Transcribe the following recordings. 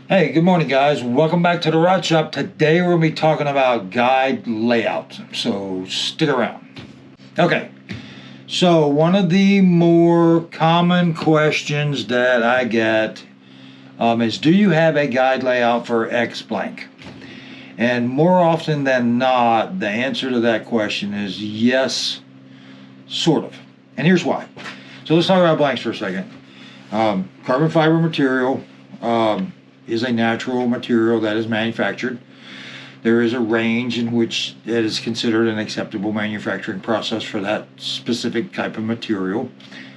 Hey, good morning, guys. Welcome back to the Rod Shop. Today we're going to be talking about guide layout, so stick around. Okay, so one of the more common questions that I get is, do you have a guide layout for X blank? And more often than not, the answer to that question is yes, sort of. And here's why. So let's talk about blanks for a second. Carbon fiber material is a natural material that is manufactured. There is a range in which it is considered an acceptable manufacturing process for that specific type of material.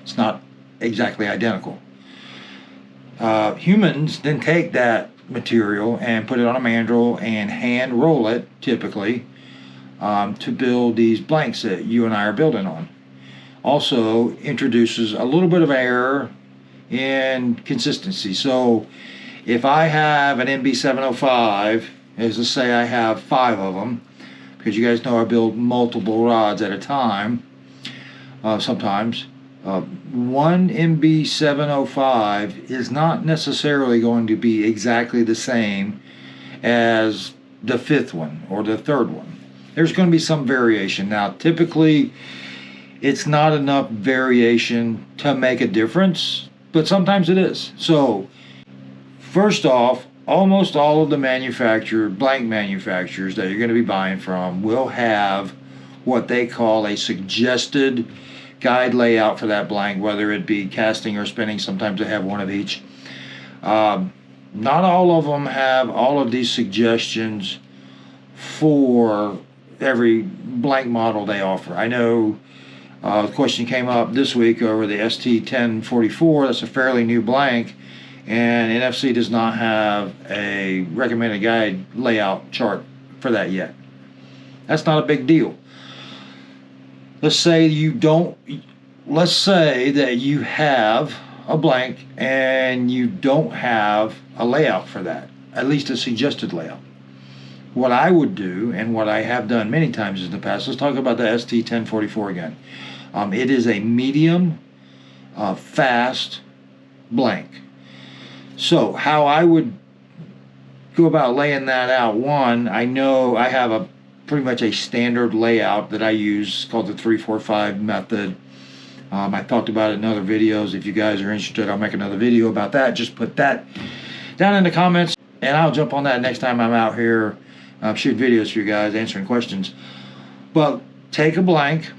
It's not exactly identical. Humans then take that material and put it on a mandrel and hand roll it, typically, to build these blanks that you and I are building on. Also introduces a little bit of error in consistency. So if I have an MB705, as let's say I have 5 of them, because you guys know I build multiple rods at a time, sometimes, one MB705 is not necessarily going to be exactly the same as the 5th one or the 3rd one. There's going to be some variation. Now, typically, it's not enough variation to make a difference, but sometimes it is. So, first off, almost all of the blank manufacturers that you're going to be buying from will have what they call a suggested guide layout for that blank, whether it be casting or spinning. Sometimes they have one of each. Not all of them have all of these suggestions for every blank model they offer. I know the question came up this week over the ST1044. That's a fairly new blank, and NFC does not have a recommended guide layout chart for that yet. That's not a big deal. Let's say that you have a blank and you don't have a layout for that, at least a suggested layout. What I would do, and what I have done many times in the past, let's talk about the ST1044 again. It is a medium fast blank. So how I would go about laying that out, one, I know I have pretty much a standard layout that I use called the 3-4-5 method. I talked about it in other videos. If you guys are interested, I'll make another video about that. Just put that down in the comments, and I'll jump on that next time I'm out here shooting videos for you guys, answering questions. But take a blank,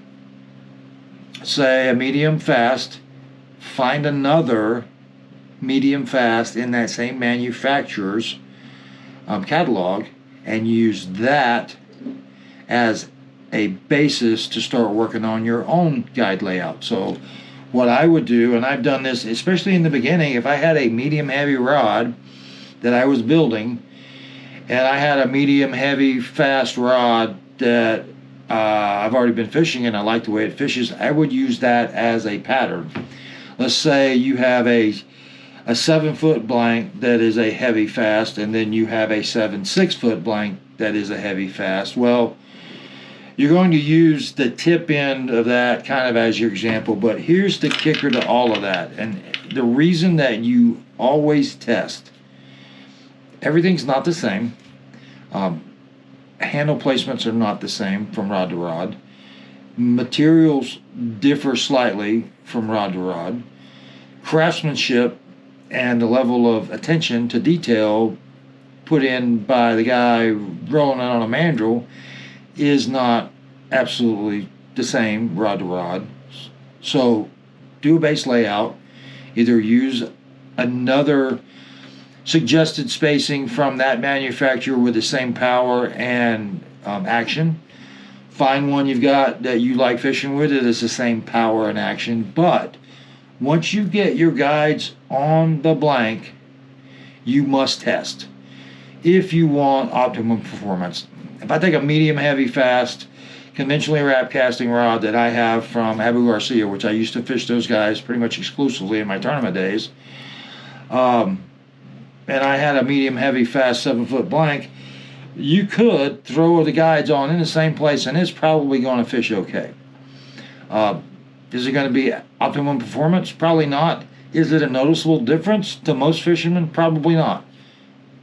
say a medium fast, find another medium fast in that same manufacturer's catalog, and use that as a basis to start working on your own guide layout. So what I would do, and I've done this especially in the beginning, if I had a medium heavy rod that I was building and I had a medium heavy fast rod that I've already been fishing and I like the way it fishes, I would use that as a pattern. Let's say you have a 7-foot blank that is a heavy fast, and then you have a 6-foot blank that is a heavy fast. Well, you're going to use the tip end of that kind of as your example, but here's the kicker to all of that, and the reason that you always test. Everything's not the same. Handle placements are not the same from rod to rod. Materials differ slightly from rod to rod. Craftsmanship and the level of attention to detail put in by the guy rolling it on a mandrel is not absolutely the same rod to rod. So do a base layout. Either use another suggested spacing from that manufacturer with the same power and action. Find one you've got that you like fishing with it is the same power and action. But once you get your guides on the blank, you must test if you want optimum performance. If I take a medium heavy fast conventionally wrapped casting rod that I have from Abu Garcia, which I used to fish those guys pretty much exclusively in my tournament days, and I had a medium heavy fast 7-foot blank, you could throw the guides on in the same place and it's probably going to fish okay. Is it going to be optimum performance? Probably not. Is it a noticeable difference to most fishermen? Probably not.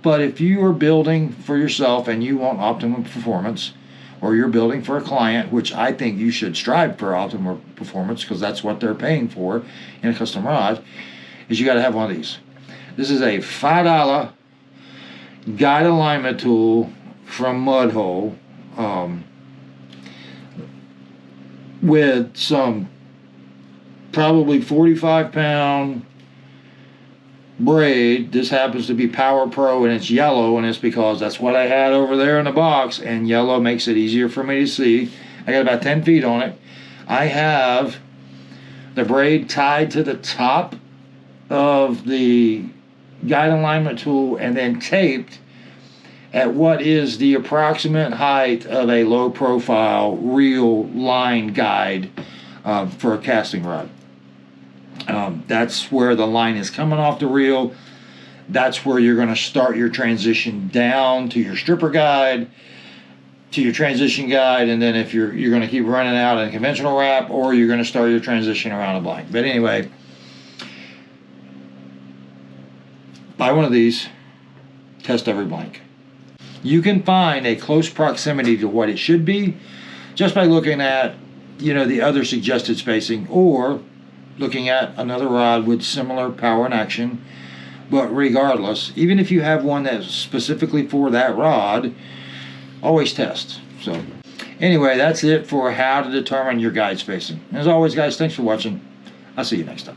But if you are building for yourself and you want optimum performance, or you're building for a client, which I think you should strive for optimal performance because that's what they're paying for in a custom rod, is you got to have one of these. This is a $5 guide alignment tool from Mudhole, with some probably 45-pound braid. This happens to be Power Pro and it's yellow, and it's because that's what I had over there in the box, and yellow makes it easier for me to see. I got about 10 feet on it. I have the braid tied to the top of the guide alignment tool and then taped at what is the approximate height of a low profile reel line guide for a casting rod. That's where the line is coming off the reel. That's where you're going to start your transition down to your stripper guide, to your transition guide, and then if you're going to keep running out in a conventional wrap, or you're going to start your transition around a blank. But anyway, buy one of these, test every blank. You can find a close proximity to what it should be just by looking at, the other suggested spacing, or looking at another rod with similar power and action. But regardless, even if you have one that's specifically for that rod, always test. So anyway, that's it for how to determine your guide spacing. As always, guys, thanks for watching. I'll see you next time.